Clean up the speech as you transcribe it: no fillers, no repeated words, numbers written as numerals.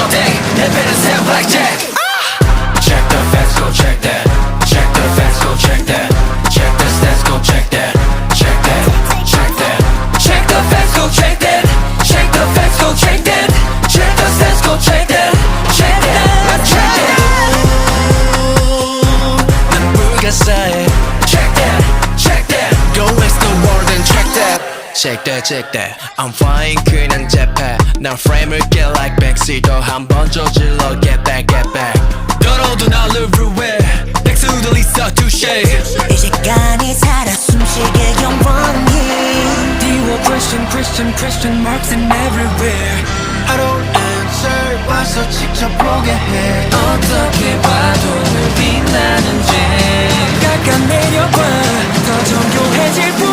day 내 배는 sail blackjack. Check the facts, go check that. Check the facts, go check that. Check the stats, go check that. Check that, check that. Check the facts, go check that. Check the facts, go check that. Check the stats, go check that. Check that, check that. 난 불가사해. Check that, check that. Go waste the world and check that. Check that, check that. I'm flying 그냥 재패. 난 frame을 get like backseat도 한번 저질러 get back, get back. 떨어도 나를 ru해. 백수들 있어 touche. 이 시간이 살아 숨쉬게 영원히. 띄워 question marks in everywhere. I don't answer 와서 직접 보게 해. 어떻게 봐도 늘 빛나는 제 깎아내려봐 더 정교해질 뿐.